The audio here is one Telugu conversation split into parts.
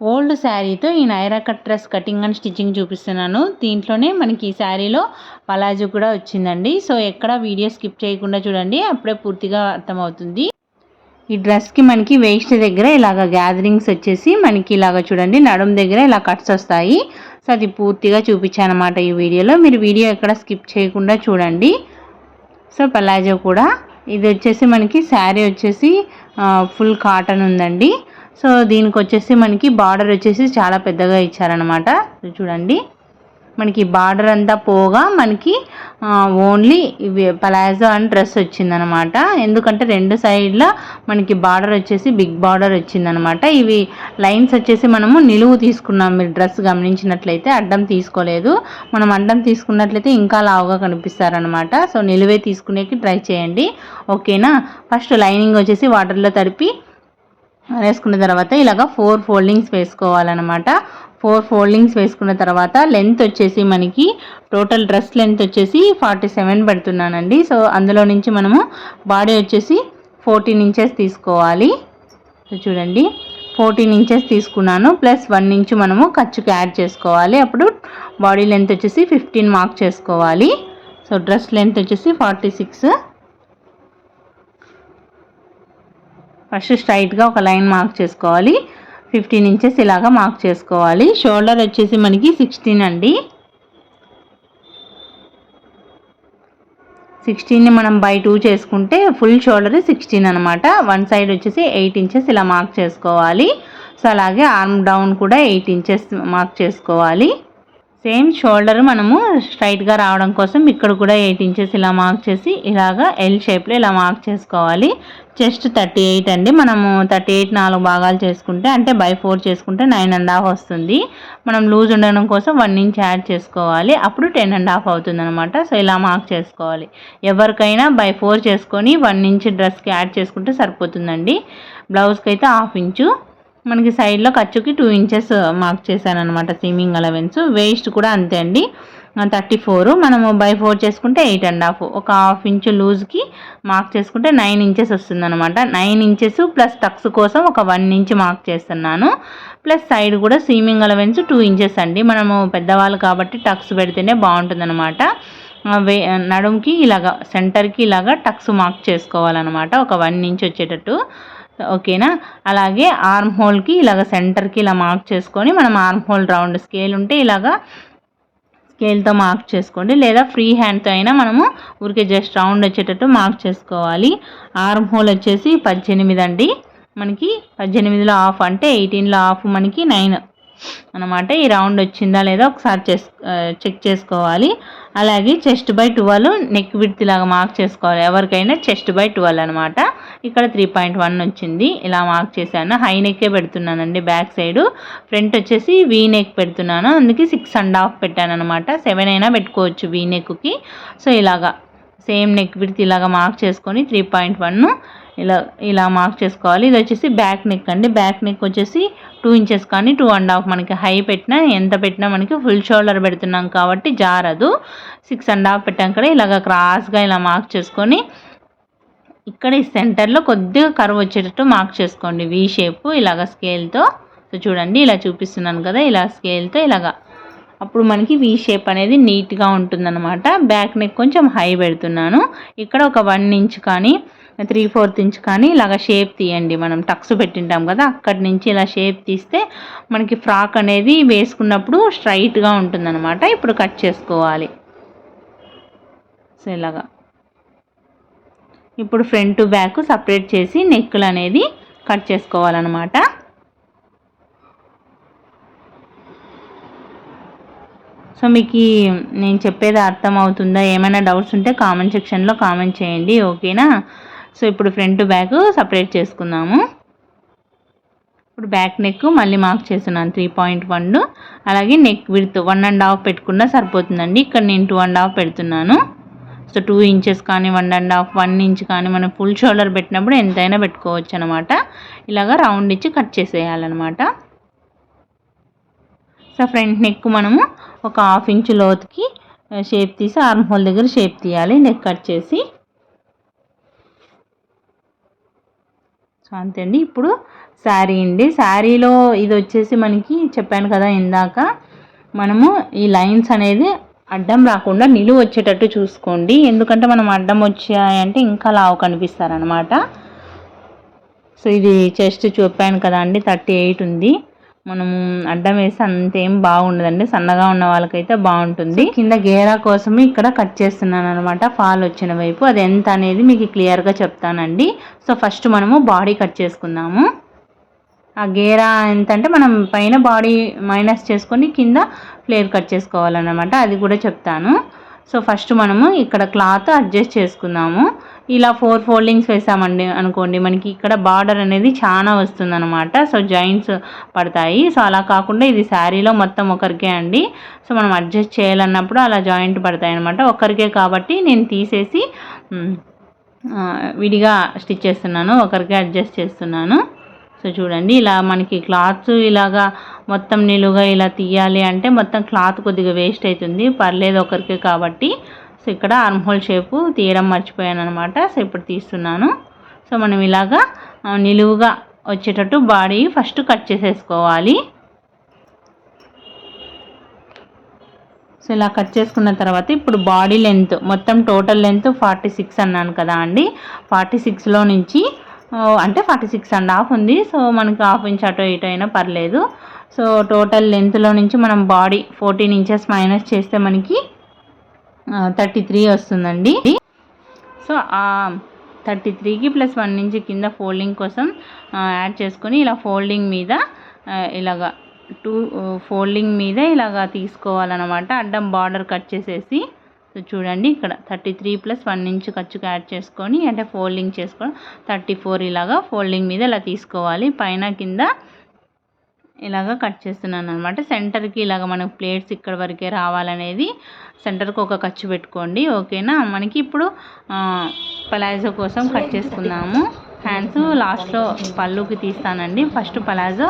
ఓల్డ్ శారీతో ఈ Naira cut dress cutting and stitching చూపిస్తున్నాను. దీంట్లోనే మనకి ఈ శారీలో పలాజో కూడా వచ్చిందండి. సో ఎక్కడ వీడియో స్కిప్ చేయకుండా చూడండి, అప్పుడే పూర్తిగా అర్థమవుతుంది. ఈ డ్రెస్కి మనకి వేస్ట్ దగ్గర ఇలాగ గ్యాదరింగ్స్ వచ్చేసి మనకి ఇలాగ చూడండి, నడుం దగ్గర ఇలా కట్స్ వస్తాయి. సో అది పూర్తిగా చూపించాను అనమాట ఈ వీడియోలో. మీరు వీడియో ఎక్కడ స్కిప్ చేయకుండా చూడండి. సో పలాజో కూడా ఇది వచ్చేసి మనకి శారీ వచ్చేసి ఫుల్ కాటన్ ఉందండి. సో దీనికి వచ్చేసి మనకి బార్డర్ వచ్చేసి చాలా పెద్దగా ఇచ్చారనమాట. చూడండి, మనకి బార్డర్ అంతా పోగా మనకి ఓన్లీ ఇవి పలాజో అండ్ డ్రెస్ వచ్చిందనమాట. ఎందుకంటే రెండు సైడ్ల మనకి బార్డర్ వచ్చేసి బిగ్ బార్డర్ వచ్చిందనమాట. ఇవి లైన్స్ వచ్చేసి మనము నిలువు తీసుకున్నాం. మీరు డ్రెస్ గమనించినట్లయితే అడ్డం తీసుకోలేదు. మనం అడ్డం తీసుకున్నట్లయితే ఇంకా లావుగా కనిపిస్తారనమాట. సో నిలువే తీసుకునేకి ట్రై చేయండి, ఓకేనా. ఫస్ట్ లైనింగ్ వచ్చేసి వాటర్లో తడిపి వేసుకున్న తర్వాత ఇలాగ 4 ఫోల్డింగ్స్ వేసుకోవాలన్నమాట. 4 ఫోల్డింగ్స్ వేసుకున్న తర్వాత లెంత్ వచ్చేసి మనకి టోటల్ డ్రెస్ లెంత్ వచ్చేసి 47 పెడుతున్నానండి. సో అందులో నుంచి మనము బాడీ వచ్చేసి 14 ఇంచెస్ తీసుకోవాలి. సో చూడండి, 14 ఇంచెస్ తీసుకున్నాను. ప్లస్ 1 ఇంచ్ మనము ఖర్చుకి యాడ్ చేసుకోవాలి. అప్పుడు బాడీ లెంత్ వచ్చేసి 15 మార్క్ చేసుకోవాలి. సో డ్రెస్ లెంత్ వచ్చేసి 46. ఫస్ట్ స్ట్రైట్గా ఒక లైన్ మార్క్ చేసుకోవాలి. 15 ఇంచెస్ ఇలాగా మార్క్ చేసుకోవాలి. షోల్డర్ వచ్చేసి మనకి 16 అండి. 16ని మనం బై 2 చేసుకుంటే ఫుల్ షోల్డర్ 16 అనమాట. వన్ సైడ్ వచ్చేసి 8 ఇంచెస్ ఇలా మార్క్ చేసుకోవాలి. సో అలాగే ఆర్మ్ డౌన్ కూడా 8 ఇంచెస్ మార్క్ చేసుకోవాలి. సేమ్ షోల్డర్ మనము స్ట్రైట్గా రావడం కోసం ఇక్కడ కూడా 8 ఇంచెస్ ఇలా మార్క్ చేసి ఇలాగా ఎల్ షేప్లో ఇలా మార్క్ చేసుకోవాలి. చెస్ట్ 38 అండి. మనము 38 4 భాగాలు చేసుకుంటే అంటే బై 4 చేసుకుంటే 9.5 వస్తుంది. మనం లూజ్ ఉండడం కోసం 1 ఇంచ్ యాడ్ చేసుకోవాలి. అప్పుడు 10.5 అవుతుంది అనమాట. సో ఇలా మార్క్ చేసుకోవాలి. ఎవరికైనా బై 4 చేసుకొని 1 ఇంచ్ డ్రెస్కి యాడ్ చేసుకుంటే సరిపోతుందండి. బ్లౌజ్కి అయితే 1/2 ఇంచు. మనకి సైడ్లో ఖర్చుకి 2 ఇంచెస్ మార్క్ చేశాను అనమాట, సీమింగ్ అలవెన్స్. వేస్ట్ కూడా అంతే అండి, 34. మనము బై 4 చేసుకుంటే 8.5. ఒక 1/2 ఇంచు లూజ్కి మార్క్ చేసుకుంటే 9 ఇంచెస్ వస్తుంది అనమాట. 9 ఇంచెస్ ప్లస్ టక్స్ కోసం ఒక 1 ఇంచ్ మార్క్ చేస్తున్నాను. ప్లస్ సైడ్ కూడా సీమింగ్ అలవెన్స్ 2 ఇంచెస్ అండి. మనము పెద్దవాళ్ళు కాబట్టి టక్స్ పెడితేనే బాగుంటుంది అనమాట. నడుంకి ఇలాగా సెంటర్కి ఇలాగా టక్స్ మార్క్ చేసుకోవాలన్నమాట, ఒక 1 ఇంచ్ వచ్చేటట్టు, ఓకేనా. అలాగే ఆర్మ్ హోల్కి ఇలాగ సెంటర్కి ఇలా మార్క్ చేసుకొని మనం ఆర్మ్ హోల్ రౌండ్ స్కేల్ ఉంటే ఇలాగా స్కేల్తో మార్క్ చేసుకోండి, లేదా ఫ్రీ హ్యాండ్తో అయినా మనము ఊరికే జస్ట్ రౌండ్ వచ్చేటట్టు మార్క్ చేసుకోవాలి. ఆర్మ్ హోల్ వచ్చేసి 18 అండి. మనకి 18లో హాఫ్ అంటే 18లో హాఫ్ మనకి 9 అనమాట. ఈ రౌండ్ వచ్చిందా లేదా ఒకసారి చెక్ చేసుకోవాలి. అలాగే చెస్ట్ బై 12 నెక్ విడ్త్ ఇలాగా మార్క్ చేసుకోవాలి. ఎవరికైనా చెస్ట్ బై 12 అనమాట. ఇక్కడ 3.1 వచ్చింది, ఇలా మార్క్ చేశాను. హై నెక్కే పెడుతున్నానండి బ్యాక్ సైడు. ఫ్రంట్ వచ్చేసి వీ నెక్ పెడుతున్నాను, అందుకే 6.5 పెట్టాను అనమాట. 7 అయినా పెట్టుకోవచ్చు వీ నెక్కి. సో ఇలాగా సేమ్ నెక్ విడ్త్ ఇలాగా మార్క్ చేసుకొని 3.1 ఇలా మార్క్ చేసుకోవాలి. ఇది వచ్చేసి బ్యాక్ నెక్ అండి. బ్యాక్ నెక్ వచ్చేసి 2 ఇంచెస్ కానీ 2.5 మనకి హై పెట్టినా ఎంత పెట్టినా మనకి ఫుల్ షోల్డర్ పెడుతున్నాం కాబట్టి జారదు. 6.5 పెట్టాం కదా, ఇలాగ క్రాస్గా ఇలా మార్క్ చేసుకొని ఇక్కడ ఈ సెంటర్లో కొద్దిగా కర్వ్ వచ్చేటట్టు మార్క్ చేసుకోండి, వీ షేప్ ఇలాగ స్కేల్తో. సో చూడండి, ఇలా చూపిస్తున్నాను కదా, ఇలా స్కేల్తో ఇలాగా, అప్పుడు మనకి వీ షేప్ అనేది నీట్గా ఉంటుందన్నమాట. బ్యాక్ నెక్ కొంచెం హై పెడుతున్నాను. ఇక్కడ ఒక 1 ఇంచ్ కానీ 3/4 ఇంచ్ కానీ ఇలాగ షేప్ తీయండి. మనం టక్స్ పెట్టింటాం కదా, అక్కడి నుంచి ఇలా షేప్ తీస్తే మనకి ఫ్రాక్ అనేది వేసుకున్నప్పుడు స్ట్రైట్గా ఉంటుందన్నమాట. ఇప్పుడు కట్ చేసుకోవాలి. సో ఇలాగా ఇప్పుడు ఫ్రంట్ బ్యాక్ సపరేట్ చేసి నెక్కులు అనేది కట్ చేసుకోవాలన్నమాట. సో మీకు నేను చెప్పేది అర్థం అవుతుందా? ఏమైనా డౌట్స్ ఉంటే కామెంట్ సెక్షన్లో కామెంట్ చేయండి, ఓకేనా. సో ఇప్పుడు ఫ్రంట్ బ్యాక్ సపరేట్ చేసుకుందాము. ఇప్పుడు బ్యాక్ నెక్ మళ్ళీ మార్క్ చేస్తున్నాను 3.1. అలాగే నెక్ విడ్త్ 1.5 పెట్టుకున్నా సరిపోతుందండి. ఇక్కడ నేను 2.5 పెడుతున్నాను. సో 2 ఇంచెస్ కానీ 1.5 1 ఇంచ్ కానీ మనం ఫుల్ షోల్డర్ పెట్టినప్పుడు ఎంతైనా పెట్టుకోవచ్చు అనమాట. ఇలాగా రౌండ్ ఇచ్చి కట్ చేసేయాలన్నమాట. సో ఫ్రంట్ నెక్ మనము ఒక 1/2 ఇంచ్ లోతుకి షేప్ తీసి ఆర్మ్ హోల్ దగ్గర షేప్ తీయాలి నెక్ కట్ చేసి. సో అంతే అండి. ఇప్పుడు శారీ అండి. శారీలో ఇది వచ్చేసి మనకి చెప్పాను కదా ఇందాక, మనము ఈ లైన్స్ అనేది అడ్డం రాకుండా నిలువు వచ్చేటట్టు చూసుకోండి. ఎందుకంటే మనం అడ్డం వచ్చాయంటే ఇంకా లావు కనిపిస్తారనమాట. సో ఇది చెస్ట్ చెప్పాను కదా అండి 38 ఉంది. మనము అడ్డం వేసి అంతేం బాగుండదండి, సన్నగా ఉన్న వాళ్ళకైతే బాగుంటుంది. కింద గేరా కోసం ఇక్కడ కట్ చేస్తున్నాను అనమాట, ఫాల్ వచ్చిన వైపు. అది ఎంత అనేది మీకు క్లియర్గా చెప్తానండి. సో ఫస్ట్ మనము బాడీ కట్ చేసుకుందాము. ఆ గేరా ఎంత అంటే మనం పైన బాడీ మైనస్ చేసుకొని కింద ఫ్లేర్ కట్ చేసుకోవాలన్నమాట, అది కూడా చెప్తాను. సో ఫస్ట్ మనము ఇక్కడ క్లాత్ అడ్జస్ట్ చేసుకుందాము. ఇలా 4 ఫోల్డింగ్స్ వేసామండి అనుకోండి, మనకి ఇక్కడ బార్డర్ అనేది చాలా వస్తుందన్నమాట. సో జాయింట్స్ పడతాయి. సో అలా కాకుండా ఇది శారీలో మొత్తం ఒకరికే అండి. సో మనం అడ్జస్ట్ చేయాలన్నప్పుడు అలా జాయింట్ పడతాయి అనమాట. ఒకరికే కాబట్టి నేను తీసేసి విడిగా స్టిచ్ చేస్తున్నాను, ఒకరికే అడ్జస్ట్ చేస్తున్నాను. సో చూడండి, ఇలా మనకి క్లాత్ ఇలాగా మొత్తం నిలువుగా ఇలా తీయాలి అంటే మొత్తం క్లాత్ కొద్దిగా వేస్ట్ అవుతుంది. పర్లేదు ఒకరికే కాబట్టి. సో ఇక్కడ ఆర్మ్ హోల్ షేపు తీయడం మర్చిపోయాను అనమాట. సో ఇప్పుడు తీస్తున్నాను. సో మనం ఇలాగా నిలువుగా వచ్చేటట్టు బాడీ ఫస్ట్ కట్ చేసేసుకోవాలి. సో ఇలా కట్ చేసుకున్న తర్వాత ఇప్పుడు బాడీ లెంత్ మొత్తం టోటల్ లెంత్ 46 అన్నాను కదా అండి. 46లో నుంచి అంటే 46.5 ఉంది. సో మనకి హాఫ్ ఇంచ్ అటు ఇటు అయినా పర్లేదు. సో టోటల్ లెంత్లో నుంచి మనం బాడీ 14 ఇంచెస్ మైనస్ చేస్తే మనకి 33 వస్తుందండి. సో 33కి ప్లస్ 1 ఇంచ్ కింద ఫోల్డింగ్ కోసం యాడ్ చేసుకొని ఇలా ఫోల్డింగ్ మీద ఇలాగా 2 ఫోల్డింగ్ మీద ఇలాగా తీసుకోవాలన్నమాట, అడ్డం బార్డర్ కట్ చేసేసి. సో చూడండి, ఇక్కడ 33 ప్లస్ 1 ఇంచ్ ఖర్చుకు యాడ్ చేసుకొని అంటే ఫోల్డింగ్ చేసుకొని 34 ఇలాగా ఫోల్డింగ్ మీద ఇలా తీసుకోవాలి. పైన కింద ఇలాగా కట్ చేస్తున్నాను అనమాట. సెంటర్కి ఇలాగ మనకు ప్లేట్స్ ఇక్కడ వరకే రావాలనేది సెంటర్కి ఒక ఖర్చు పెట్టుకోండి, ఓకేనా. మనకి ఇప్పుడు పలాజో కోసం కట్ చేసుకుందాము. హ్యాండ్స్ లాస్ట్లో పళ్ళుకి తీస్తానండి. ఫస్ట్ పలాజో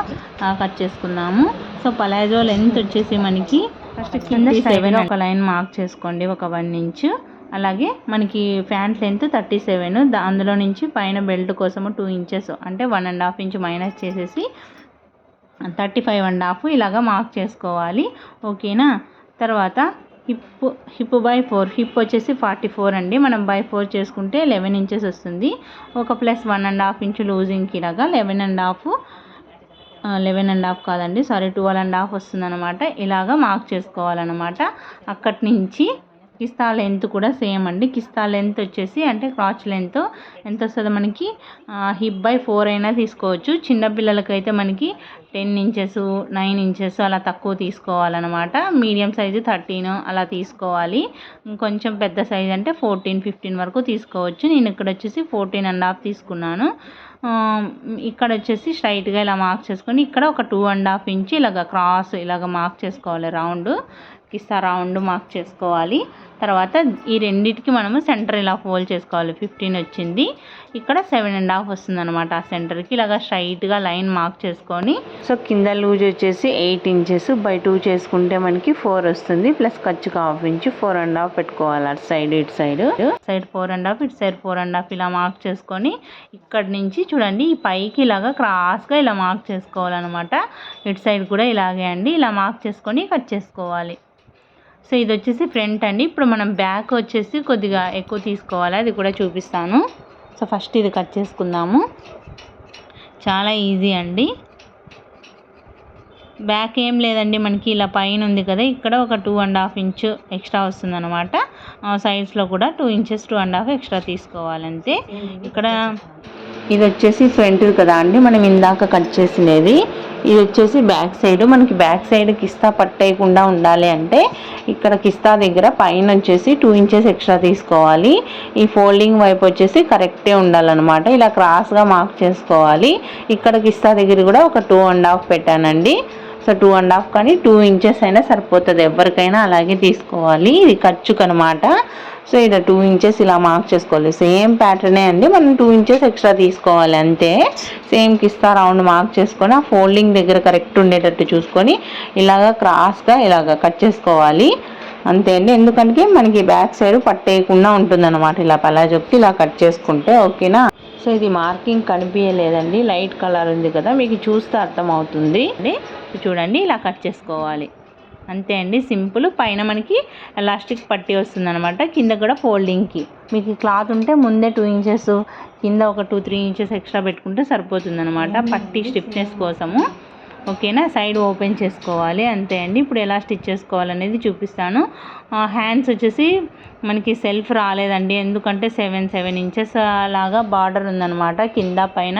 కట్ చేసుకుందాము. సో పలాజో లెంత్ వచ్చేసి మనకి ఫస్ట్ కింద 7 ఒక లైన్ మార్క్ చేసుకోండి, ఒక 1 ఇంచ్. అలాగే మనకి ప్యాంట్ లెంత్ 37, అందులో నుంచి పైన బెల్ట్ కోసము 2 ఇంచెస్ అంటే 1.5 ఇంచ్ మైనస్ చేసేసి 35.5 ఇలాగా మార్క్ చేసుకోవాలి, ఓకేనా. తర్వాత హిప్ బై 4, హిప్ వచ్చేసి 44 అండి. మనం బై 4 చేసుకుంటే 11 ఇంచెస్ వస్తుంది. ఒక ప్లస్ 1.5 ఇంచ్ లూజింగ్కి ఇలాగా 11.5 కాదండి, సారీ 12.5 వస్తుంది అనమాట. ఇలాగా మార్క్ చేసుకోవాలన్నమాట. అక్కడి నుంచి కిస్తా లెంత్ కూడా సేమ్ అండి. కిస్తా లెంత్ వచ్చేసి అంటే క్రాచ్ లెంత్ ఎంత వస్తుందో మనకి హిప్ బై 4 అయినా తీసుకోవచ్చు. చిన్నపిల్లలకైతే మనకి 10 ఇంచెస్ 9 ఇంచెస్ అలా తక్కువ తీసుకోవాలన్నమాట. మీడియం సైజు 13 అలా తీసుకోవాలి. కొంచెం పెద్ద సైజు అంటే 14, 15 వరకు తీసుకోవచ్చు. నేను ఇక్కడ వచ్చేసి 14.5 తీసుకున్నాను. ఇక్కడ వచ్చేసి స్ట్రైట్గా ఇలా మార్క్ చేసుకొని ఇక్కడ ఒక 2.5 ఇంచ్ ఇలాగ క్రాస్ ఇలాగ మార్క్ చేసుకోవాలి, రౌండ్ కిస్తా రౌండ్ మార్క్ చేసుకోవాలి. తర్వాత ఈ రెండింటికి మనము సెంటర్ ఇలా ఫోల్డ్ చేసుకోవాలి. 15 వచ్చింది, ఇక్కడ 7.5 వస్తుంది అనమాట. ఆ సెంటర్కి ఇలాగ స్ట్రైట్గా లైన్ మార్క్ చేసుకొని సో కింద లూజ్ వచ్చేసి 8 ఇంచెస్ బై 2 చేసుకుంటే మనకి 4 వస్తుంది. ప్లస్ ఖర్చుకు 1/2 ఇంచ్ 4.5 పెట్టుకోవాలి. అటు సైడ్ ఇటు సైడ్ 4.5 ఇటు సైడ్ 4.5 ఇలా మార్క్ చేసుకొని ఇక్కడి నుంచి చూడండి ఈ పైకి ఇలాగ క్రాస్గా ఇలా మార్క్ చేసుకోవాలన్నమాట. ఇటు సైడ్ కూడా ఇలాగే అండి, ఇలా మార్క్ చేసుకొని కట్ చేసుకోవాలి. సో ఇది వచ్చేసి ఫ్రంట్ అండి. ఇప్పుడు మనం బ్యాక్ వచ్చేసి కొద్దిగా ఎక్కువ తీసుకోవాలి, అది కూడా చూపిస్తాను. సో ఫస్ట్ ఇది కట్ చేసుకుందాము. చాలా ఈజీ అండి. బ్యాక్ ఏం లేదండి, మనకి ఇలా పైన ఉంది కదా, ఇక్కడ ఒక 2.5 ఇంచ్ ఎక్స్ట్రా వస్తుంది అనమాట. సైడ్స్లో కూడా 2 ఇంచెస్ 2.5 ఎక్స్ట్రా తీసుకోవాలంతే. ఇక్కడ ఇది వచ్చేసి ఫ్రంట్ కదా అండి, మనం ఇందాక కట్ చేసినది. ఇది వచ్చేసి బ్యాక్ సైడ్. మనకి బ్యాక్ సైడ్ కిస్తా పట్టేయకుండా ఉండాలి అంటే ఇక్కడ కిస్తా దగ్గర పైన వచ్చేసి 2 ఇంచెస్ ఎక్స్ట్రా తీసుకోవాలి. ఈ ఫోల్డింగ్ వైపు వచ్చేసి కరెక్టే ఉండాలన్నమాట. ఇలా క్రాస్గా మార్క్ చేసుకోవాలి. ఇక్కడ కిస్తా దగ్గర కూడా ఒక 2.5 పెట్టానండి. సో 2.5 కానీ 2 ఇంచెస్ అయినా సరిపోతుంది, ఎవరికైనా అలాగే తీసుకోవాలి. ఇది ఖర్చుకు అనమాట. సో ఇలా 2 ఇంచెస్ ఇలా మార్క్ చేసుకోవాలి. సేమ్ ప్యాటర్నే అండి, మనం 2 ఇంచెస్ ఎక్స్ట్రా తీసుకోవాలి అంతే. సేమ్ కిస్తా రౌండ్ మార్క్ చేసుకొని ఆ ఫోల్డింగ్ దగ్గర కరెక్ట్ ఉండేటట్టు చూసుకొని ఇలాగ క్రాస్గా ఇలాగ కట్ చేసుకోవాలి అంతే అండి. ఎందుకంటే మనకి బ్యాక్ సైడ్ పట్టేయకుండా ఉంటుందన్నమాట. ఇలా పలాజోకి ఇలా కట్ చేసుకుంటే, ఓకేనా. సో ఇది మార్కింగ్ కనిపించలేదండి, లైట్ కలర్ ఉంది కదా, మీకు చూస్తే అర్థమవుతుంది. చూడండి ఇలా కట్ చేసుకోవాలి. అంతే అండి, సింపుల్. పైన మనకి ఎలాస్టిక్ పట్టి వస్తుంది అనమాట, కింద కూడా ఫోల్డింగ్కి. మీకు క్లాత్ ఉంటే ముందే 2 ఇంచెస్ కింద ఒక 2-3 ఇంచెస్ ఎక్స్ట్రా పెట్టుకుంటే సరిపోతుంది అనమాట, పట్టి స్టిఫ్నెస్ కోసము. ఓకేనా, సైడ్ ఓపెన్ చేసుకోవాలి. అంతే అండి. ఇప్పుడు ఎలా స్టిచ్ చేసుకోవాలనేది చూపిస్తాను. హ్యాండ్స్ వచ్చేసి మనకి సెల్ఫ్ రాలేదండి, ఎందుకంటే 7 ఇంచెస్ లాగా బార్డర్ ఉందన్నమాట కింద పైన.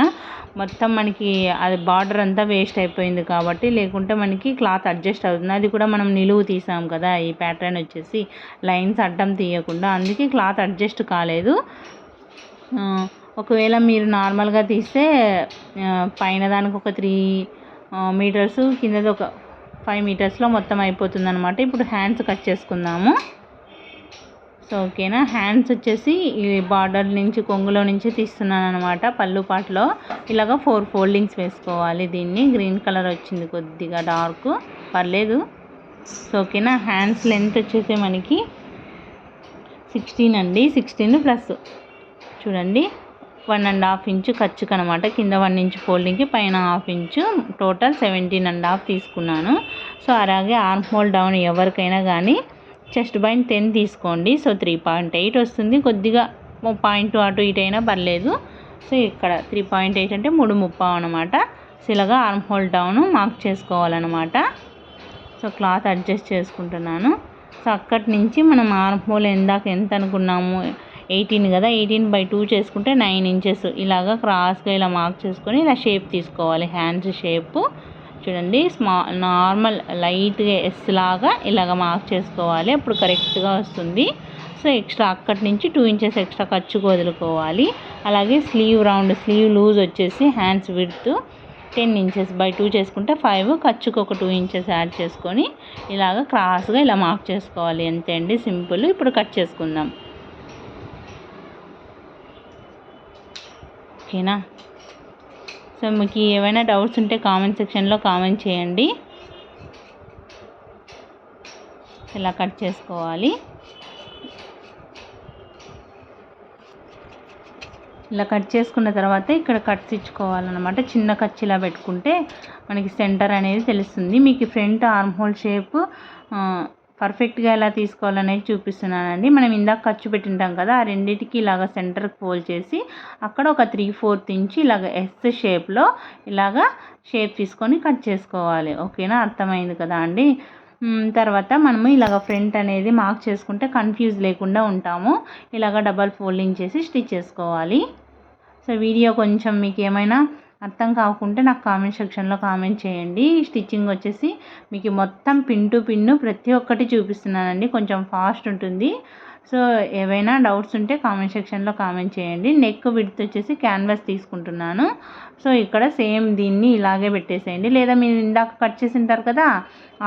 మొత్తం మనకి అది బార్డర్ అంతా వేస్ట్ అయిపోయింది కాబట్టి, లేకుంటే మనకి క్లాత్ అడ్జస్ట్ అవుతుంది. అది కూడా మనం నిలువు తీసాం కదా, ఈ ప్యాటర్న్ వచ్చేసి లైన్స్ అడ్డం తీయకుండా, అందుకే క్లాత్ అడ్జస్ట్ కాలేదు. ఒకవేళ మీరు నార్మల్గా తీస్తే పైన దానికి ఒక 3 మీటర్స్, కిందది ఒక 5 మీటర్స్లో మొత్తం అయిపోతుంది అనమాట. ఇప్పుడు హ్యాండ్స్ కట్ చేసుకుందాము. సో ఓకేనా, హ్యాండ్స్ వచ్చేసి ఈ బార్డర్ నుంచి కొంగులో నుంచి తీస్తున్నాను అనమాట. పళ్ళు పాటలో ఇలాగ 4 ఫోల్డింగ్స్ వేసుకోవాలి. దీన్ని గ్రీన్ కలర్ వచ్చింది, కొద్దిగా డార్క్, పర్లేదు. సో ఓకేనా, హ్యాండ్స్ లెంత్ వచ్చేసి మనకి 16 అండి. 16 ప్లస్ చూడండి 1.5 ఇంచు ఖర్చుకు అనమాట. కింద 1 ఇంచ్ ఫోల్డింగ్కి, పైన 1/2 ఇంచు, టోటల్ 17.5 తీసుకున్నాను. సో అలాగే ఆర్మ్ హోల్ డౌన్ ఎవరికైనా కానీ చెస్ట్ బైన్ 10 తీసుకోండి. సో 3.8 వస్తుంది. కొద్దిగా 0.2 అటు ఇటు అయినా పర్లేదు. సో ఇక్కడ 3.8 అంటే 3.30 అనమాట. సో ఇలాగా ఆర్మ్ హోల్ డౌన్ మార్క్ చేసుకోవాలన్నమాట. సో క్లాత్ అడ్జస్ట్ చేసుకుంటున్నాను. సో అక్కడి నుంచి మనం ఆర్మ్ హోల్ ఎంత అనుకున్నాము, 18 కదా, 18/2 చేసుకుంటే 9 ఇంచెస్ ఇలాగా క్రాస్గా ఇలా మార్క్ చేసుకొని ఇలా షేప్ తీసుకోవాలి. హ్యాండ్స్ షేప్ చూడండి, నార్మల్ లైట్గా ఎస్ లాగా ఇలాగ మార్క్ చేసుకోవాలి, అప్పుడు కరెక్ట్గా వస్తుంది. సో ఎక్స్ట్రా అక్కడి నుంచి 2 ఇంచెస్ ఎక్స్ట్రా ఖర్చుకు వదులుకోవాలి. అలాగే స్లీవ్ లూజ్ వచ్చేసి హ్యాండ్స్ విడ్త్ 10 ఇంచెస్/2 చేసుకుంటే 5, ఖర్చుకు ఒక 2 ఇంచెస్ యాడ్ చేసుకొని ఇలాగ క్రాస్గా ఇలా మార్క్ చేసుకోవాలి. అంతే అండి, సింపుల్. ఇప్పుడు కట్ చేసుకుందాం. ఓకేనా, సో మీకు ఏమైనా డౌట్స్ ఉంటే కామెంట్ సెక్షన్లో కామెంట్ చేయండి. ఇలా కట్ చేసుకోవాలి. ఇలా కట్ చేసుకున్న తర్వాత ఇక్కడ కట్స్ ఇచ్చుకోవాలన్నమాట. చిన్న ఖర్చు ఇలా పెట్టుకుంటే మనకి సెంటర్ అనేది తెలుస్తుంది. మీకు ఫ్రంట్ ఆర్మ్ హోల్ షేప్ పర్ఫెక్ట్గా ఎలా తీసుకోవాలనేది చూపిస్తున్నానండి. మనం ఇందాక ఖర్చు పెట్టింటాం కదా, ఆ రెండింటికి ఇలాగ సెంటర్కి ఫోల్డ్ చేసి అక్కడ ఒక 3/4 ఇంచ్ ఇలాగ ఎస్ షేప్లో ఇలాగ షేప్ తీసుకొని కట్ చేసుకోవాలి. ఓకేనా, అర్థమైంది కదా అండి. తర్వాత మనము ఇలాగ ఫ్రంట్ అనేది మార్క్ చేసుకుంటే కన్ఫ్యూజ్ లేకుండా ఉంటాము. ఇలాగ డబల్ ఫోల్డింగ్ చేసి స్టిచ్ చేసుకోవాలి. సో వీడియో కొంచెం మీకు ఏమైనా అర్థం కాకుంటే నాకు కామెంట్ సెక్షన్లో కామెంట్ చేయండి. స్టిచ్చింగ్ వచ్చేసి మీకు మొత్తం పిన్ టు పిన్ ప్రతి ఒక్కటి చూపిస్తున్నానండి, కొంచెం ఫాస్ట్ ఉంటుంది. సో ఏవైనా డౌట్స్ ఉంటే కామెంట్ సెక్షన్లో కామెంట్ చేయండి. నెక్ విడ్త్ వచ్చేసి క్యాన్వాస్ తీసుకుంటున్నాను. సో ఇక్కడ సేమ్ దీన్ని ఇలాగే పెట్టేసేయండి, లేదా మీరు ఇందాక కట్ చేసి ఉంటారు కదా,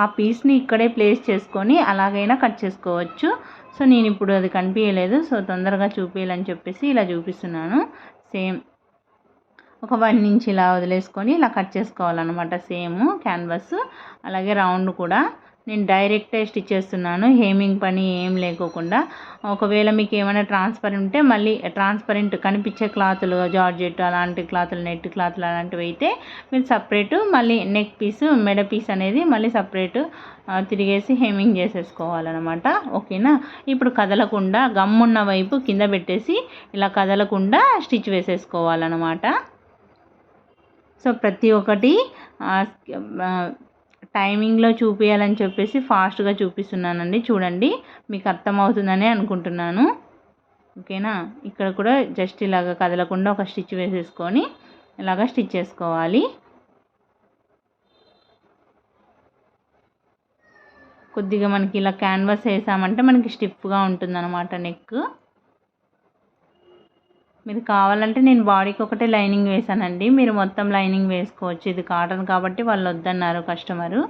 ఆ పీస్ని ఇక్కడే ప్లేస్ చేసుకొని అలాగైనా కట్ చేసుకోవచ్చు. సో నేను ఇప్పుడు అది కనిపించలేదు, సో తొందరగా చూపించాలని చెప్పేసి ఇలా చూపిస్తున్నాను. సేమ్ ఒక 1 ఇంచ్ ఇలా వదిలేసుకొని ఇలా కట్ చేసుకోవాలన్నమాట, సేమ్ క్యాన్వాస్. అలాగే రౌండ్ కూడా నేను డైరెక్టే స్టిచ్ చేస్తున్నాను, హేమింగ్ పని ఏం లేకోకుండా. ఒకవేళ మీకు ఏమైనా ట్రాన్స్పరెంట్ ఉంటే మళ్ళీ ట్రాన్స్పరెంట్ కనిపించే క్లాతులు, జార్జెట్ అలాంటి క్లాతులు, నెట్ క్లాతులు అలాంటివి అయితే మీరు సపరేటు మళ్ళీ నెక్ పీస్, మెడ పీస్ అనేది మళ్ళీ సపరేటు తిరిగేసి హేమింగ్ చేసేసుకోవాలన్నమాట. ఓకేనా, ఇప్పుడు కదలకుండా గమ్మున్న వైపు కింద పెట్టేసి ఇలా కదలకుండా స్టిచ్ వేసేసుకోవాలన్నమాట. సో ప్రతి ఒక్కటి టైమింగ్లో చూపించాలని చెప్పేసి ఫాస్ట్గా చూపిస్తున్నానండి. చూడండి, మీకు అర్థమవుతుందని అనుకుంటున్నాను. ఓకేనా, ఇక్కడ కూడా జస్ట్ ఇలాగ కదలకుండా ఒక స్టిచ్ వేసేసుకొని ఇలాగ స్టిచ్ చేసుకోవాలి. కొద్దిగా మనకి ఇలా క్యాన్వాస్ వేసామంటే మనకి స్టిఫ్గా ఉంటుందన్నమాట నెక్. మీరు కావాలంటే నేను బాడీకి ఒకటే లైనింగ్ వేసానండి, మీరు మొత్తం లైనింగ్ వేసుకోవచ్చు. ఇది కాటన్ కాబట్టి వాళ్ళు వద్దన్నారు కస్టమరు.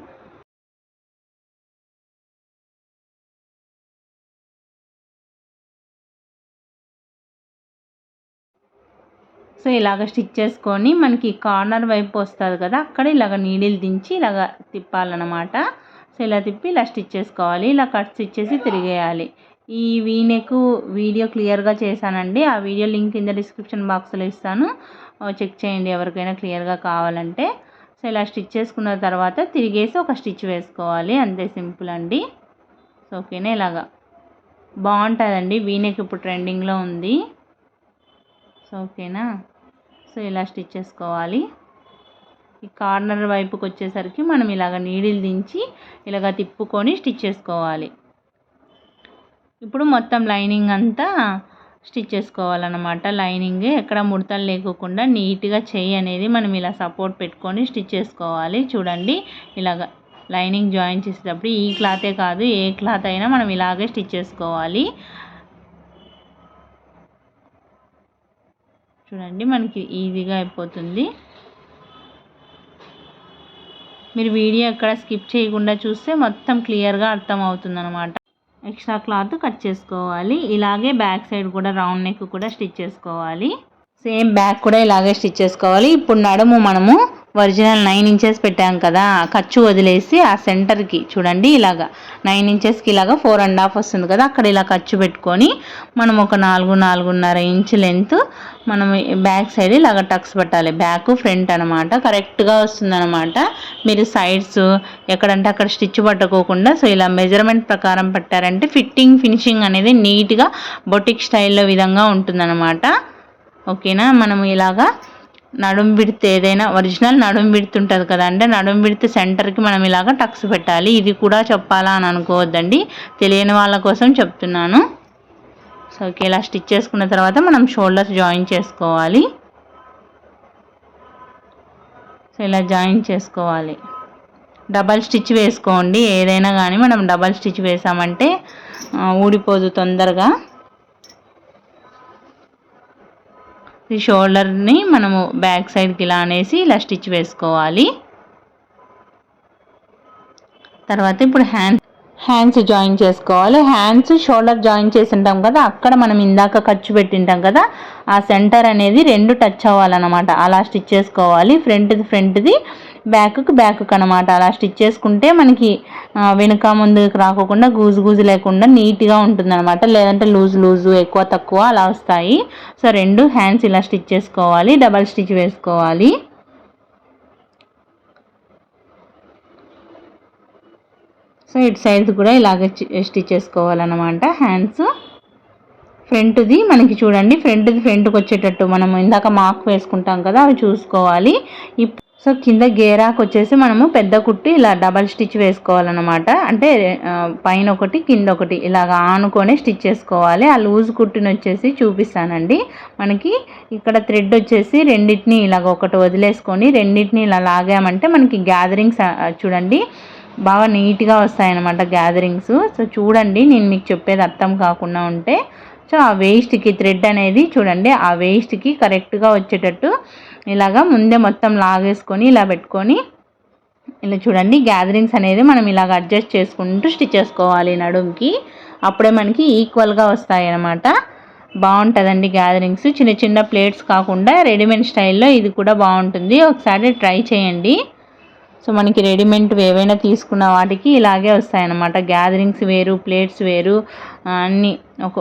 సో ఇలాగ స్టిచ్ చేసుకొని మనకి కార్నర్ వైపు వస్తుంది కదా, అక్కడ ఇలాగ నీడిల్ దించి ఇలాగ తిప్పాలన్నమాట. సో ఇలా తిప్పి ఇలా స్టిచ్ చేసుకోవాలి. ఇలా కట్ స్టిచ్ చేసి తిరిగేయాలి. ఈ వీనెక్ వీడియో క్లియర్గా చేశానండి. ఆ వీడియో లింక్ కింద డిస్క్రిప్షన్ బాక్స్లో ఇస్తాను, చెక్ చేయండి ఎవరికైనా క్లియర్గా కావాలంటే. సో ఇలా స్టిచ్ చేసుకున్న తర్వాత తిరిగేసి ఒక స్టిచ్ వేసుకోవాలి, అంతే సింపుల్ అండి. సో ఓకేనా, ఇలాగా బాగుంటుందండి. వీనెక్ ఇప్పుడు ట్రెండింగ్లో ఉంది. సో ఓకేనా, సో ఇలా స్టిచ్ చేసుకోవాలి. ఈ కార్నర్ వైపుకి వచ్చేసరికి మనం ఇలాగ నీడిల్ దించి ఇలాగ తిప్పుకొని స్టిచ్ చేసుకోవాలి. ఇప్పుడు మొత్తం లైనింగ్ అంతా స్టిచ్ చేసుకోవాలన్నమాట. లైనింగ్ ఎక్కడ ముడతలు లేకోకుండా నీట్గా చెయ్యి అనేది మనం ఇలా సపోర్ట్ పెట్టుకొని స్టిచ్ చేసుకోవాలి. చూడండి, ఇలాగ లైనింగ్ జాయిన్ చేసేటప్పుడు ఈ క్లాతే కాదు ఏ క్లాత్ అయినా మనం ఇలాగే స్టిచ్ చేసుకోవాలి. చూడండి, మనకి ఈజీగా అయిపోతుంది. మీరు వీడియో ఎక్కడ స్కిప్ చేయకుండా చూస్తే మొత్తం క్లియర్గా అర్థమవుతుంది అన్నమాట. ఎక్స్ట్రా క్లాత్ కట్ చేసుకోవాలి. ఇలాగే బ్యాక్ సైడ్ కూడా రౌండ్ నెక్ కూడా స్టిచ్ చేసుకోవాలి. సేమ్ బ్యాక్ కూడా ఇలాగే స్టిచ్ చేసుకోవాలి. ఇప్పుడు నడుము మనము ఒరిజినల్ 9 ఇంచెస్ పెట్టాం కదా, ఖర్చు వదిలేసి ఆ సెంటర్కి చూడండి ఇలాగా 9 ఇంచెస్కి ఇలాగా 4.5 వస్తుంది కదా, అక్కడ ఇలా ఖర్చు పెట్టుకొని మనం ఒక 4-4.5 ఇంచు లెంత్ మనం బ్యాక్ సైడ్ ఇలాగ టక్స్ పెట్టాలి. బ్యాక్ ఫ్రంట్ అనమాట, కరెక్ట్గా వస్తుంది అనమాట. మీరు సైడ్స్ ఎక్కడంటే అక్కడ స్టిచ్ పట్టుకోకుండా సో ఇలా మెజర్మెంట్ ప్రకారం పెట్టారంటే ఫినిషింగ్ అనేది నీట్గా బొటిక్ స్టైల్లో విధంగా ఉంటుందన్నమాట. ఓకేనా, మనము ఇలాగా నడుం విడ్త్ ఏదైనా ఒరిజినల్ నడుం విడ్త్ ఉంటుంది కదా, అంటే నడుం విడ్త్ సెంటర్కి మనం ఇలాగ టక్స్ పెట్టాలి. ఇది కూడా చెప్పాలా అని అనుకోవద్దండి, తెలియని వాళ్ళ కోసం చెప్తున్నాను. సో ఓకే, ఇలా స్టిచ్ చేసుకున్న తర్వాత మనం షోల్డర్స్ జాయిన్ చేసుకోవాలి. సో ఇలా జాయిన్ చేసుకోవాలి. డబల్ స్టిచ్ వేసుకోండి, ఏదైనా కానీ మనం డబల్ స్టిచ్ వేసామంటే ఊడిపోదు తొందరగా. ఈ షోల్డర్ని మనము బ్యాక్ సైడ్కి ఇలా అనేసి ఇలా స్టిచ్ వేసుకోవాలి. తర్వాత ఇప్పుడు హ్యాండ్స్ జాయిన్ చేసుకోవాలి. హ్యాండ్స్ షోల్డర్ జాయిన్ చేసి ఉంటాం కదా, అక్కడ మనం ఇందాక ఖర్చు పెట్టింటాం కదా, ఆ సెంటర్ అనేది 2 టచ్ అవ్వాలన్నమాట. అలా స్టిచ్ చేసుకోవాలి. ఫ్రంట్ది బ్యాక్ అనమాట. అలా స్టిచ్ చేసుకుంటే మనకి వెనుక ముందుకు రాకోకుండా గూజు లేకుండా నీట్గా ఉంటుందన్నమాట. లేదంటే లూజు ఎక్కువ తక్కువ అలా వస్తాయి. సో 2 హ్యాండ్స్ ఇలా స్టిచ్ చేసుకోవాలి, డబల్ స్టిచ్ వేసుకోవాలి. సో ఇటు సైడ్ కూడా ఇలాగే స్టిచ్ చేసుకోవాలన్నమాట. హ్యాండ్స్ ఫ్రంట్ది మనకి చూడండి, ఫ్రంట్కి వచ్చేటట్టు మనం ఇందాక మార్క్ వేసుకుంటాం కదా, అవి చూసుకోవాలి. సో కింద గేరాకు వచ్చేసి మనము పెద్ద కుట్టి ఇలా డబల్ స్టిచ్ వేసుకోవాలన్నమాట. అంటే పైన ఒకటి కింద ఒకటి ఇలాగ ఆనుకొని స్టిచ్ చేసుకోవాలి. ఆ లూజ్ కుట్టిని వచ్చేసి చూపిస్తానండి. మనకి ఇక్కడ థ్రెడ్ వచ్చేసి రెండింటిని ఇలాగ ఒకటి వదిలేసుకొని రెండింటిని ఇలా లాగామంటే మనకి గ్యాదరింగ్స్ చూడండి బాగా నీట్గా వస్తాయన్నమాట గ్యాదరింగ్స్. సో చూడండి, నేను మీకు చెప్పేది అర్థం కాకుండా ఉంటే, సో ఆ వేస్ట్కి థ్రెడ్ అనేది చూడండి ఆ వేస్ట్కి కరెక్ట్గా వచ్చేటట్టు ఇలాగా ముందే మొత్తం లాగేసుకొని ఇలా పెట్టుకొని ఇలా చూడండి గ్యాదరింగ్స్ అనేది మనం ఇలాగ అడ్జస్ట్ చేసుకుంటూ స్టిచ్ చేసుకోవాలి నడుంకి. అప్పుడే మనకి ఈక్వల్గా వస్తాయి అన్నమాట. బాగుంటుందండి గ్యాదరింగ్స్. చిన్న ప్లేట్స్ కాకుండా రెడీమేడ్ స్టైల్లో ఇది కూడా బాగుంటుంది, ఒకసారి ట్రై చేయండి. సో మనకి రెడీమేడ్ ఏవైనా తీసుకున్న వాటికి ఇలాగే వస్తాయన్నమాట. గ్యాదరింగ్స్ వేరు, ప్లేట్స్ వేరు, అన్నీ ఒక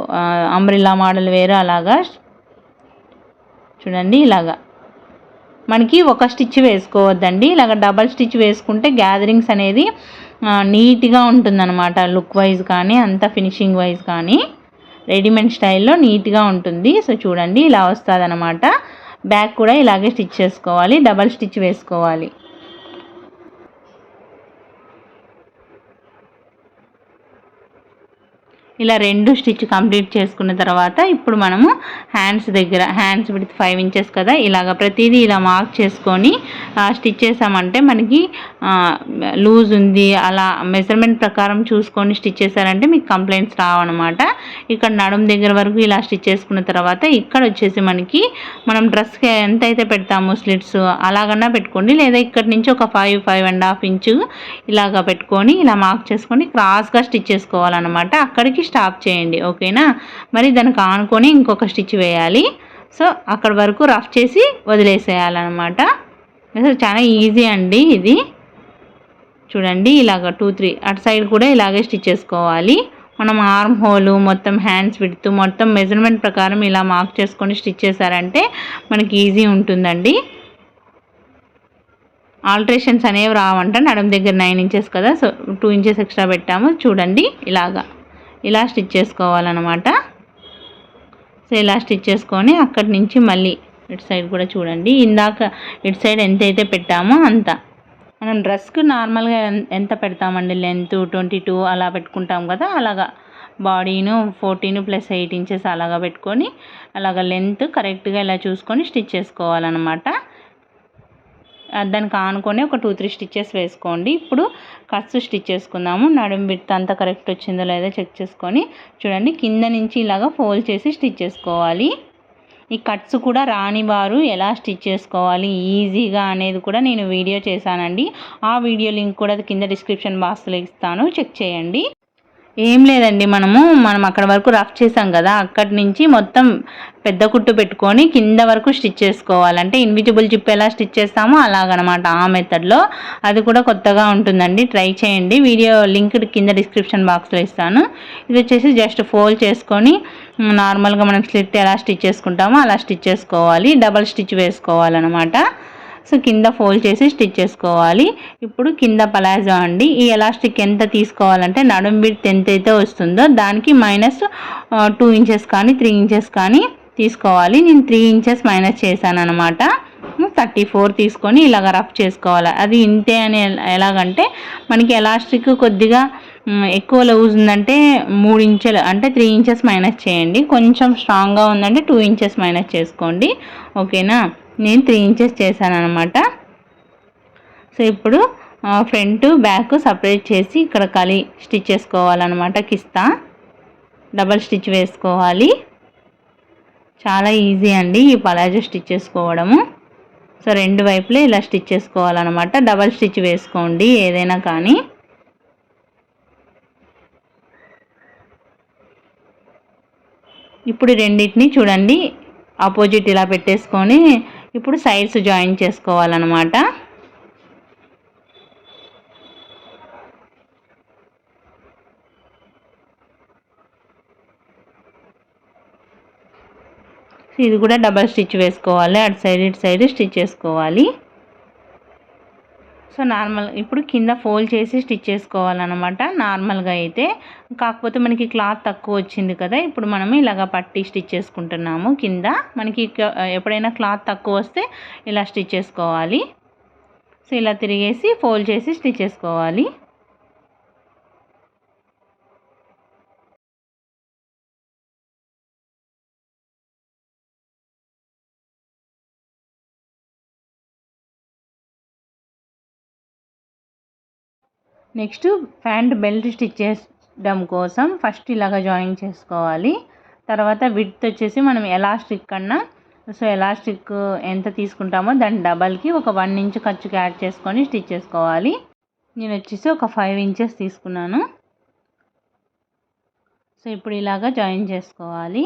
అంబ్రిల్లా మోడల్ వేరు. అలాగా చూడండి, ఇలాగా మనకి ఒక స్టిచ్ వేసుకోవద్దండి, ఇలాగ డబల్ స్టిచ్ వేసుకుంటే గ్యాదరింగ్స్ అనేది నీట్గా ఉంటుందన్నమాట. లుక్ వైజ్ కానీ అంత ఫినిషింగ్ వైజ్ కానీ రెడీమేడ్ స్టైల్లో నీట్గా ఉంటుంది. సో చూడండి ఇలా వస్తుంది అన్నమాట. బ్యాక్ కూడా ఇలాగే స్టిచ్ చేసుకోవాలి, డబల్ స్టిచ్ వేసుకోవాలి. ఇలా 2 స్టిచ్ కంప్లీట్ చేసుకున్న తర్వాత ఇప్పుడు మనము హ్యాండ్స్ విడ్త్ 5 ఇంచెస్ కదా, ఇలాగ ప్రతిదీ ఇలా మార్క్ చేసుకొని స్టిచ్ చేసామంటే మనకి లూజ్ ఉంది అలా మెజర్మెంట్ ప్రకారం చూసుకొని స్టిచ్ చేశారంటే మీకు కంప్లైంట్స్ రావన్నమాట. ఇక్కడ నడుం దగ్గర వరకు ఇలా స్టిచ్ చేసుకున్న తర్వాత ఇక్కడ వచ్చేసి మనకి మనం డ్రెస్కి ఎంత అయితే పెడతామో స్లిట్స్ అలాగన్నా పెట్టుకోండి, లేదా ఇక్కడ నుంచి ఒక 5.5 ఇంచు ఇలాగ పెట్టుకొని ఇలా మార్క్ చేసుకొని క్రాస్గా స్టిచ్ చేసుకోవాలన్నమాట. అక్కడికి స్టాప్ చేయండి, ఓకేనా. మరి దానికి ఆనుకొని ఇంకొక స్టిచ్ వేయాలి. సో అక్కడ వరకు రఫ్ చేసి వదిలేసేయాలన్నమాట. అసలు చాలా ఈజీ అండి ఇది. చూడండి ఇలాగ 2-3 అటు సైడ్ కూడా ఇలాగే స్టిచ్ చేసుకోవాలి. మనం ఆర్మ్ హోలు మొత్తం హ్యాండ్స్ విడ్త్ మొత్తం మెజర్మెంట్ ప్రకారం ఇలా మార్క్ చేసుకొని స్టిచ్ చేశారంటే మనకి ఈజీ ఉంటుందండి. ఆల్ట్రేషన్స్ అనేవి రావంట. నడుము దగ్గర 9 ఇంచెస్ కదా, సో 2 ఇంచెస్ ఎక్స్ట్రా పెట్టాము. చూడండి ఇలా స్టిచ్ చేసుకోవాలన్నమాట. సో ఇలా స్టిచ్ చేసుకొని అక్కడి నుంచి మళ్ళీ ఇటు సైడ్ కూడా చూడండి, ఇందాక ఇటు సైడ్ ఎంతైతే పెట్టామో అంత. మనం డ్రెస్కి నార్మల్గా ఎంత పెడతామండి, లెంత్ 22 అలా పెట్టుకుంటాం కదా, అలాగా బాడీను 14 + 8 ఇంచెస్ అలాగా పెట్టుకొని అలాగ లెంత్ కరెక్ట్గా ఇలా చూసుకొని స్టిచ్ చేసుకోవాలన్నమాట. దానికి ఆనుకొని ఒక 2-3 స్టిచ్చెస్ వేసుకోండి. ఇప్పుడు కట్స్ స్టిచ్ చేసుకుందాము. నడుము విడ్త్ అంతా కరెక్ట్ వచ్చిందో లేదో చెక్ చేసుకొని చూడండి, కింద నుంచి ఇలాగ ఫోల్డ్ చేసి స్టిచ్ చేసుకోవాలి. ఈ కట్స్ కూడా రాని వారు ఎలా స్టిచ్ చేసుకోవాలి ఈజీగా అనేది కూడా నేను వీడియో చేశానండి. ఆ వీడియో లింక్ కూడా కింద డిస్క్రిప్షన్ బాక్స్లో ఇస్తాను, చెక్ చేయండి. ఏం లేదండి, మనం అక్కడ వరకు రఫ్ చేసాం కదా, అక్కడి నుంచి మొత్తం పెద్ద కుట్టు పెట్టుకొని కింద వరకు స్టిచ్ చేసుకోవాలంటే ఇన్విజిబుల్ జిప్ ఎలా స్టిచ్ చేస్తామో అలాగనమాట, ఆ మెథడ్లో. అది కూడా కొత్తగా ఉంటుందండి, ట్రై చేయండి. వీడియో లింక్ కింద డిస్క్రిప్షన్ బాక్స్లో ఇస్తాను. ఇది వచ్చేసి జస్ట్ ఫోల్డ్ చేసుకొని నార్మల్గా మనం స్లిట్ ఎలా స్టిచ్ చేసుకుంటామో అలా స్టిచ్ చేసుకోవాలి. డబల్ స్టిచ్ వేసుకోవాలన్నమాట. సో కింద ఫోల్డ్ చేసి స్టిచ్ చేసుకోవాలి. ఇప్పుడు కింద పలాజో అండి. ఈ ఎలాస్టిక్ ఎంత తీసుకోవాలంటే నడుం విడ్త్ ఎంతైతే వస్తుందో దానికి -2 ఇంచెస్ కానీ 3 ఇంచెస్ కానీ తీసుకోవాలి. నేను 3 ఇంచెస్ మైనస్ చేశాను అనమాట. 34 తీసుకొని ఇలాగ రఫ్ చేసుకోవాలి. అది ఇంతే అని ఎలాగంటే మనకి ఎలాస్టిక్ కొద్దిగా ఎక్కువ లూజ్ ఉందంటే 3 ఇంచులు అంటే 3 ఇంచెస్ మైనస్ చేయండి. కొంచెం స్ట్రాంగ్గా ఉందంటే 2 ఇంచెస్ మైనస్ చేసుకోండి. ఓకేనా, నేను 3 ఇంచెస్ చేశాను అనమాట. సో ఇప్పుడు ఫ్రంట్ బ్యాక్ సపరేట్ చేసి ఇక్కడ స్టిచ్ చేసుకోవాలన్నమాట. కిస్తా డబల్ స్టిచ్ వేసుకోవాలి. చాలా ఈజీ అండి ఈ పలాజో స్టిచ్ చేసుకోవడము. సో 2 వైపులే ఇలా స్టిచ్ చేసుకోవాలన్నమాట. డబల్ స్టిచ్ వేసుకోండి ఏదైనా కానీ. ఇప్పుడు రెండింటిని చూడండి ఆపోజిట్ ఇలా పెట్టేసుకొని ఇప్పుడు సైడ్స్ జాయిన్ చేసుకోవాలన్నమాట. ఇది కూడా డబల్ స్టిచ్ వేసుకోవాలి. అటు సైడ్ ఇటు సైడ్ స్టిచ్ చేసుకోవాలి. సో ఇప్పుడు కింద ఫోల్డ్ చేసి స్టిచ్ చేసుకోవాలన్నమాట నార్మల్గా అయితే. కాకపోతే మనకి క్లాత్ తక్కువ వచ్చింది కదా, ఇప్పుడు మనం ఇలాగ పట్టి స్టిచ్ చేసుకుంటున్నాము. కింద మనకి ఎప్పుడైనా క్లాత్ తక్కువ వస్తే ఇలా స్టిచ్ చేసుకోవాలి. సో ఇలా తిరిగేసి ఫోల్డ్ చేసి స్టిచ్ చేసుకోవాలి. నెక్స్ట్ ప్యాంట్ బెల్ట్ స్టిచ్ చేయడం కోసం ఫస్ట్ ఇలాగ జాయిన్ చేసుకోవాలి. తర్వాత విడ్త్ వచ్చేసి మనం ఎలాస్టిక్ కన్నా సో ఎలాస్టిక్ ఎంత తీసుకుంటామో దాని డబల్కి ఒక 1 ఇంచ్ ఖర్చుకి యాడ్ చేసుకొని స్టిచ్ చేసుకోవాలి. నేను వచ్చేసి ఒక 5 ఇంచెస్ తీసుకున్నాను. సో ఇప్పుడు ఇలాగ జాయిన్ చేసుకోవాలి.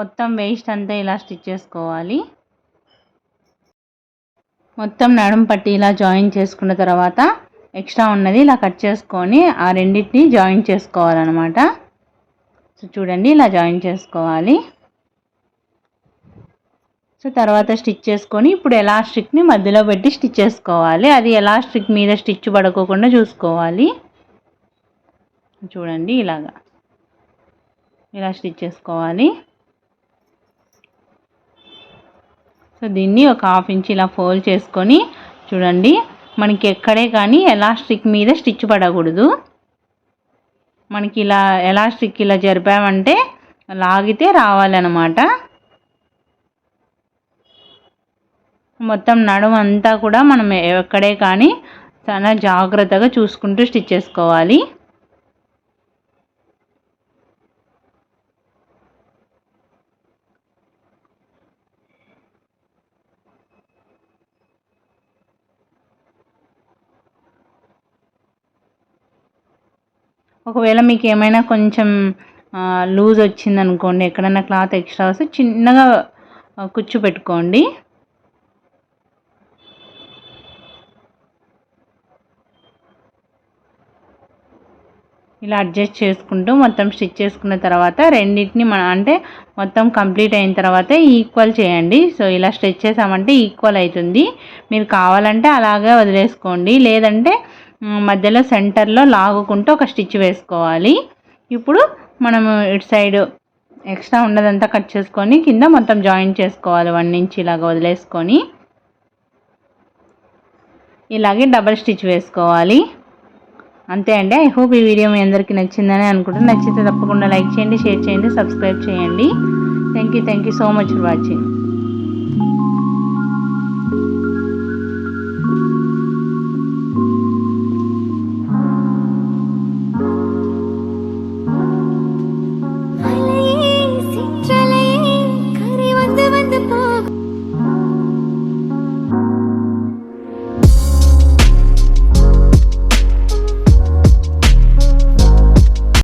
మొత్తం వేస్ట్ అంతా ఇలా స్టిచ్ చేసుకోవాలి. మొత్తం నడుం పట్టి ఇలా జాయిన్ చేసుకున్న తర్వాత ఎక్స్ట్రా ఉన్నది ఇలా కట్ చేసుకొని ఆ రెండింటిని జాయిన్ చేసుకోవాలన్నమాట. సో చూడండి ఇలా జాయిన్ చేసుకోవాలి. సో తర్వాత స్టిచ్ చేసుకొని ఇప్పుడు ఎలాస్టిక్ని మధ్యలో పెట్టి స్టిచ్ చేసుకోవాలి. అది ఎలాస్టిక్ మీద స్టిచ్ పడుకోకుండా చూసుకోవాలి. చూడండి ఇలా స్టిచ్ చేసుకోవాలి. సో దీన్ని ఒక 1/2 ఇంచ్ ఇలా ఫోల్డ్ చేసుకొని చూడండి, మనకి ఎక్కడే కానీ ఎలాస్టిక్ మీద స్టిచ్ పడకూడదు. మనకి ఇలా ఎలాస్టిక్ ఇలా జరిపామంటే లాగితే రావాలన్నమాట. మొత్తం నడుము అంతా కూడా మనం ఎక్కడే కానీ చాలా జాగ్రత్తగా చూసుకుంటూ స్టిచ్ చేసుకోవాలి. ఒకవేళ మీకు ఏమైనా కొంచెం లూజ్ వచ్చిందనుకోండి, ఎక్కడైనా క్లాత్ ఎక్స్ట్రా వస్తే చిన్నగా కుచ్చు పెట్టుకోండి. ఇలా అడ్జస్ట్ చేసుకుంటూ మొత్తం స్టిచ్ చేసుకున్న తర్వాత రెండింటిని అంటే మొత్తం కంప్లీట్ అయిన తర్వాత ఈక్వల్ చేయండి. సో ఇలా స్టిచ్ చేసామంటే ఈక్వల్ అవుతుంది. మీరు కావాలంటే అలాగే వదిలేసుకోండి, లేదంటే మధ్యలో సెంటర్లో లాగుకుంటూ ఒక స్టిచ్ వేసుకోవాలి. ఇప్పుడు మనము ఇటు సైడ్ ఎక్స్ట్రా ఉన్నదంతా కట్ చేసుకొని కింద మొత్తం జాయిన్ చేసుకోవాలి. 1 ఇంచ్ ఇలాగ వదిలేసుకొని ఇలాగే డబల్ స్టిచ్ వేసుకోవాలి. అంతే అండి. ఐ హోప్ ఈ వీడియో మీ అందరికీ నచ్చిందని అనుకుంటున్నాను. నచ్చితే తప్పకుండా లైక్ చేయండి, షేర్ చేయండి, సబ్స్క్రైబ్ చేయండి. Thank you so much for watching.